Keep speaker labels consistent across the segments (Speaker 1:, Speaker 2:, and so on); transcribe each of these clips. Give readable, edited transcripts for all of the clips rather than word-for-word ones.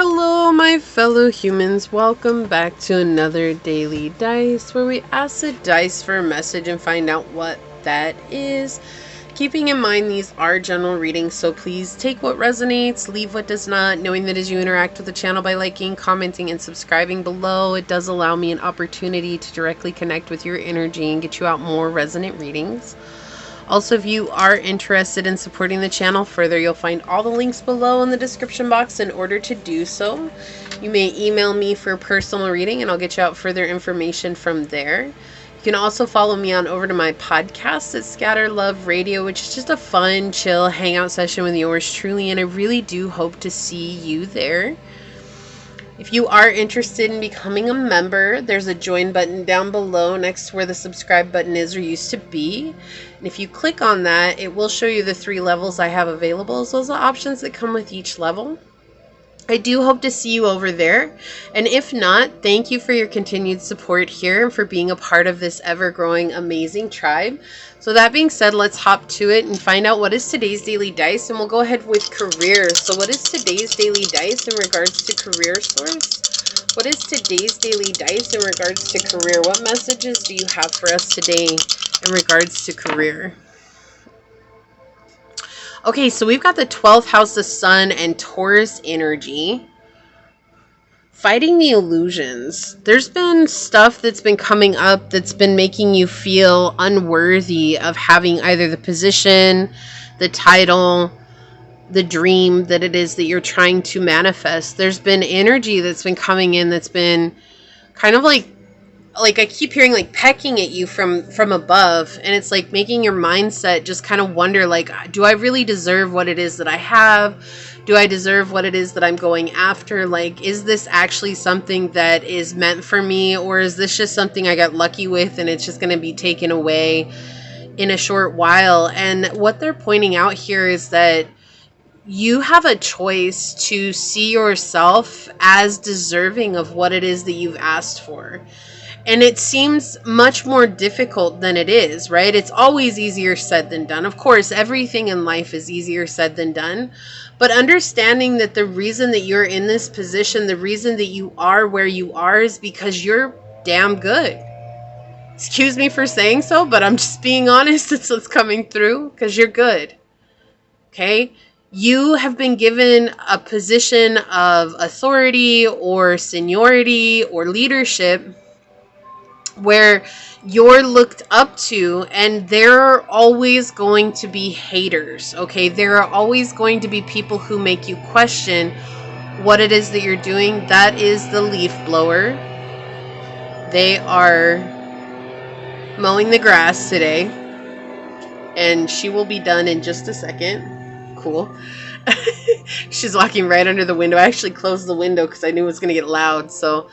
Speaker 1: Hello, my fellow humans. Welcome back to another Daily Dice, where we ask the dice for a message and find out what that is. Keeping in mind these are general readings, so please take what resonates, leave what does not, knowing that as you interact with the channel by liking, commenting, and subscribing below, it does allow me an opportunity to directly connect with your energy and get you out more resonant readings. Also, if you are interested in supporting the channel further, you'll find all the links below in the description box in order to do so. You may email me for a personal reading and I'll get you out further information from there. You can also follow me on over to my podcast at Scatter Love Radio, which is just a fun, chill hangout session with yours truly, and I really do hope to see you there. If you are interested in becoming a member, there's a join button down below next to where the subscribe button is or used to be. And if you click on that, it will show you the 3 levels I have available, as well as the options that come with each level. I do hope to see you over there. And if not, thank you for your continued support here and for being a part of this ever-growing amazing tribe. So that being said, let's hop to it and find out what is today's daily dice, and we'll go ahead with career. So what is today's daily dice in regards to career, source? What is today's daily dice in regards to career? What messages do you have for us today in regards to career? Okay, so we've got the 12th house of Sun and Taurus energy. Fighting the illusions. There's been stuff that's been coming up that's been making you feel unworthy of having either the position, the title, the dream that it is that you're trying to manifest. There's been energy that's been coming in that's been kind of like I keep hearing like pecking at you from above, and it's like making your mindset just kind of wonder, like, do I really deserve what it is that I have? Do I deserve what it is that I'm going after? Like, is this actually something that is meant for me, or is this just something I got lucky with and it's just going to be taken away in a short while? And what they're pointing out here is that you have a choice to see yourself as deserving of what it is that you've asked for. And it seems much more difficult than it is, right? It's always easier said than done. Of course, everything in life is easier said than done. But understanding that the reason that you're in this position, the reason that you are where you are, is because you're damn good. Excuse me for saying so, but I'm just being honest. It's what's coming through, because you're good. Okay? You have been given a position of authority or seniority or leadership where you're looked up to, and there are always going to be haters, okay? There are always going to be people who make you question what it is that you're doing. That is the leaf blower. They are mowing the grass today, and she will be done in just a second. Cool. She's walking right under the window. I actually closed the window because I knew it was going to get loud, so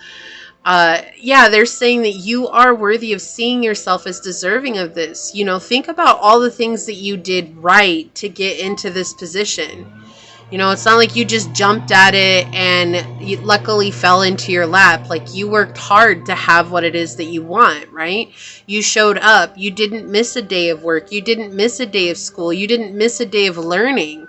Speaker 1: yeah, they're saying that you are worthy of seeing yourself as deserving of this. You know, think about all the things that you did right to get into this position. You know, it's not like you just jumped at it and you luckily fell into your lap. Like, you worked hard to have what it is that you want, right? You showed up. You didn't miss a day of work. You didn't miss a day of school. You didn't miss a day of learning.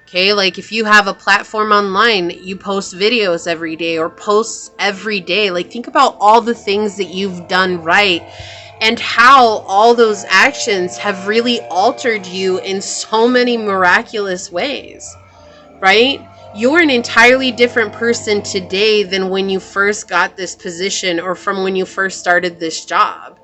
Speaker 1: Okay, like if you have a platform online, you post videos every day or posts every day. Like, think about all the things that you've done right and how all those actions have really altered you in so many miraculous ways, right? You're an entirely different person today than when you first got this position or from when you first started this job.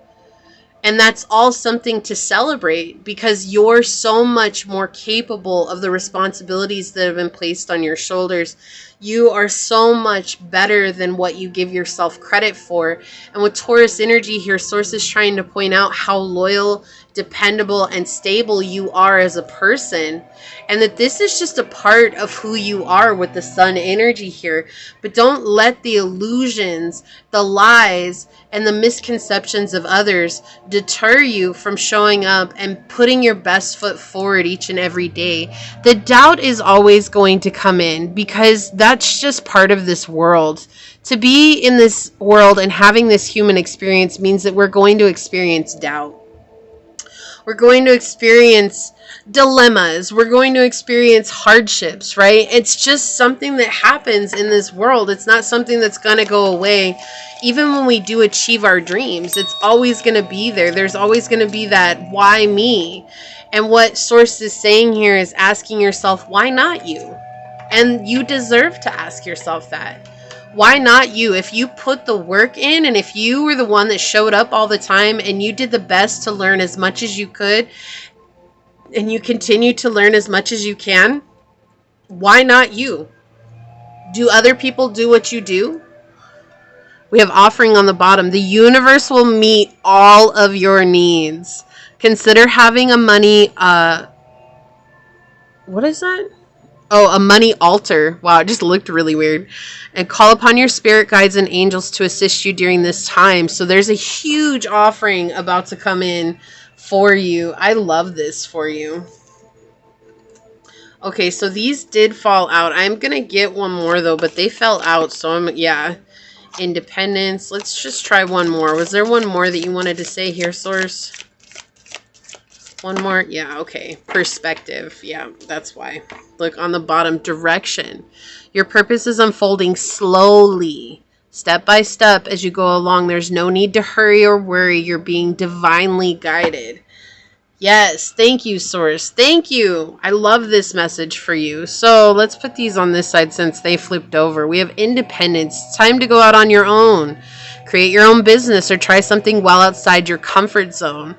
Speaker 1: And that's all something to celebrate, because you're so much more capable of the responsibilities that have been placed on your shoulders. You are so much better than what you give yourself credit for. And with Taurus energy here, Source is trying to point out how loyal, dependable, and stable you are as a person. And that this is just a part of who you are with the Sun energy here. But don't let the illusions, the lies, and the misconceptions of others deter you from showing up and putting your best foot forward each and every day. The doubt is always going to come in, because that's just part of this world. To be in this world and having this human experience means that we're going to experience doubt. We're going to experience dilemmas. We're going to experience hardships, right? It's just something that happens in this world. It's not something that's going to go away. Even when we do achieve our dreams, it's always going to be there. There's always going to be that, why me? And what Source is saying here is asking yourself, why not you? And you deserve to ask yourself that. Why not you? If you put the work in, and if you were the one that showed up all the time and you did the best to learn as much as you could, and you continue to learn as much as you can, why not you? Do other people do what you do? We have offering on the bottom. The universe will meet all of your needs. Consider having a money, what is that? Oh, a money altar. Wow, it just looked really weird. And call upon your spirit guides and angels to assist you during this time. So there's a huge offering about to come in for you. I love this for you. Okay, so these did fall out. I'm going to get one more though, but they fell out. So yeah. Independence. Let's just try one more. Was there one more that you wanted to say here, Source? One more? Yeah, okay. Perspective. Yeah, that's why. Look on the bottom. Direction. Your purpose is unfolding slowly, step by step as you go along. There's no need to hurry or worry. You're being divinely guided. Yes, thank you, Source. Thank you. I love this message for you. So let's put these on this side since they flipped over. We have independence. It's time to go out on your own. Create your own business or try something well outside your comfort zone,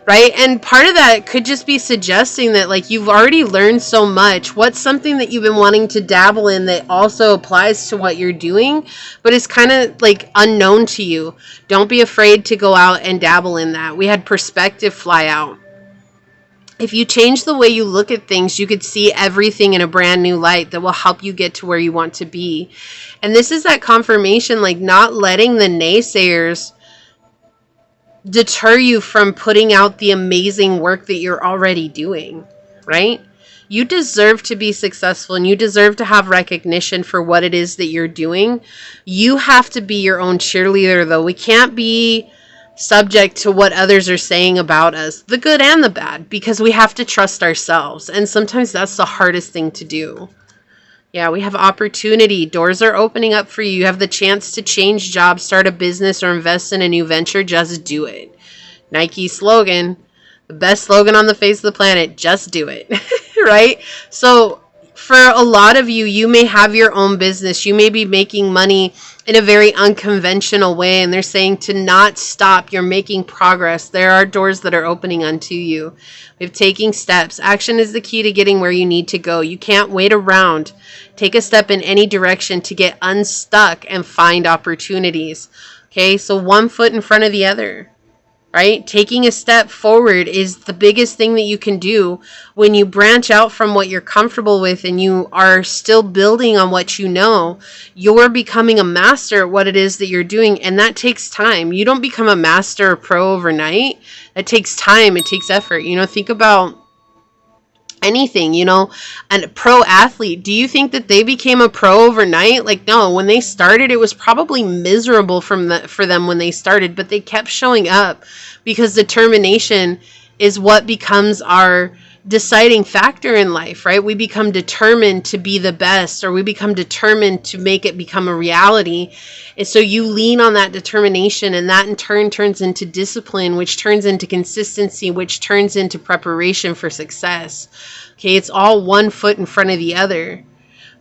Speaker 1: right? And part of that could just be suggesting that, like, you've already learned so much. What's something that you've been wanting to dabble in that also applies to what you're doing, but is kind of like unknown to you? Don't be afraid to go out and dabble in that. We had perspective fly out. If you change the way you look at things, you could see everything in a brand new light that will help you get to where you want to be. And this is that confirmation, like not letting the naysayers deter you from putting out the amazing work that you're already doing, right? You deserve to be successful and you deserve to have recognition for what it is that you're doing. You have to be your own cheerleader, though. We can't be subject to what others are saying about us, the good and the bad, because we have to trust ourselves. And sometimes that's the hardest thing to do. Yeah, we have opportunity. Doors are opening up for you. You have the chance to change jobs, start a business, or invest in a new venture. Just do it. Nike slogan, the best slogan on the face of the planet, just do it. Right? So for a lot of you, you may have your own business. You may be making money in a very unconventional way, and they're saying to not stop. You're making progress. There are doors that are opening unto you. We have taking steps. Action is the key to getting where you need to go. You can't wait around. Take a step in any direction to get unstuck and find opportunities. Okay, so one foot in front of the other. Right? Taking a step forward is the biggest thing that you can do when you branch out from what you're comfortable with and you are still building on what you know. You're becoming a master at what it is that you're doing, and that takes time. You don't become a master or pro overnight. It takes time. It takes effort. You know, think about anything, you know, a pro athlete. Do you think that they became a pro overnight? Like, no, when they started, it was probably miserable for them when they started, but they kept showing up because determination is what becomes our deciding factor in life, right? We become determined to be the best, or we become determined to make it become a reality. And so you lean on that determination, and that in turn turns into discipline, which turns into consistency, which turns into preparation for success. Okay, it's all one foot in front of the other.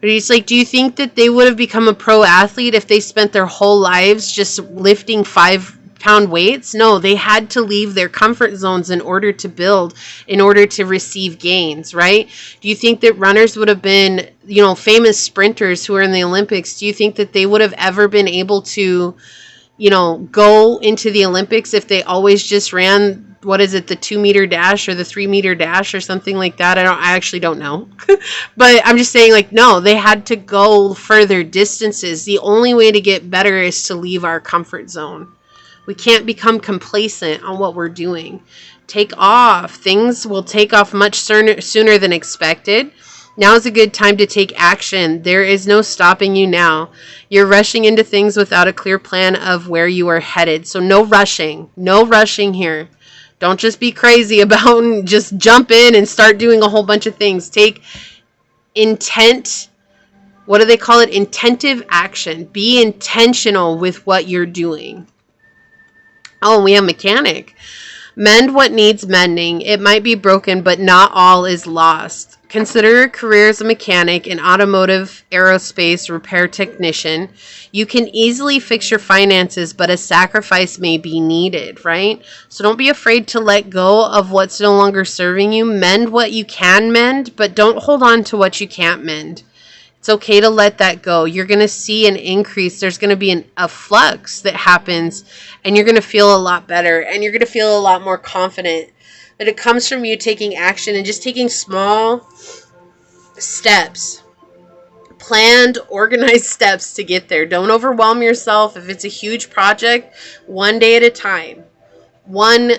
Speaker 1: But it's like, do you think that they would have become a pro athlete if they spent their whole lives just lifting 5-pound weights? No, they had to leave their comfort zones in order to build, in order to receive gains, right? Do you think that runners would have been, you know, famous sprinters who are in the Olympics? Do you think that they would have ever been able to, you know, go into the Olympics if they always just ran, what is it, the 2-meter dash or the 3-meter dash or something like that? I actually don't know. But I'm just saying, like, no, they had to go further distances. The only way to get better is to leave our comfort zone. We can't become complacent on what we're doing. Take off. Things will take off much sooner than expected. Now is a good time to take action. There is no stopping you now. You're rushing into things without a clear plan of where you are headed. So no rushing. No rushing here. Don't just be crazy about and just jump in and start doing a whole bunch of things. Take intent. What do they call it? Intentive action. Be intentional with what you're doing. Oh, we have mechanic. Mend what needs mending. It might be broken, but not all is lost. Consider a career as a mechanic, an automotive, aerospace repair technician. You can easily fix your finances, but a sacrifice may be needed, right? So don't be afraid to let go of what's no longer serving you. Mend what you can mend, but don't hold on to what you can't mend. It's okay to let that go. You're going to see an increase. There's going to be a flux that happens, and you're going to feel a lot better, and you're going to feel a lot more confident that it comes from you taking action and just taking small steps, planned, organized steps to get there. Don't overwhelm yourself. If it's a huge project, one day at a time, one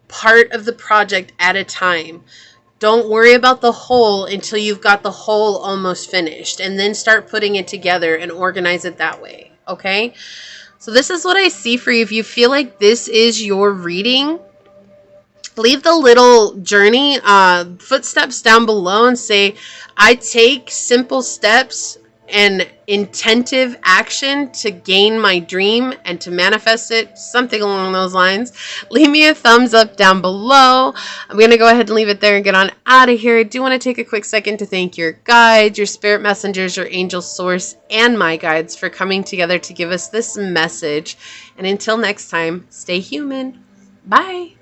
Speaker 1: part of the project at a time. Don't worry about the whole until you've got the whole almost finished, and then start putting it together and organize it that way. Okay? So this is what I see for you. If you feel like this is your reading, leave the little journey footsteps down below and say, I take simple steps and intentive action to gain my dream and to manifest it, something along those lines. Leave me a thumbs up down below. I'm going to go ahead and leave it there and get on out of here. I do want to take a quick second to thank your guides, your spirit messengers, your angel source, and my guides for coming together to give us this message. And until next time, stay human. Bye.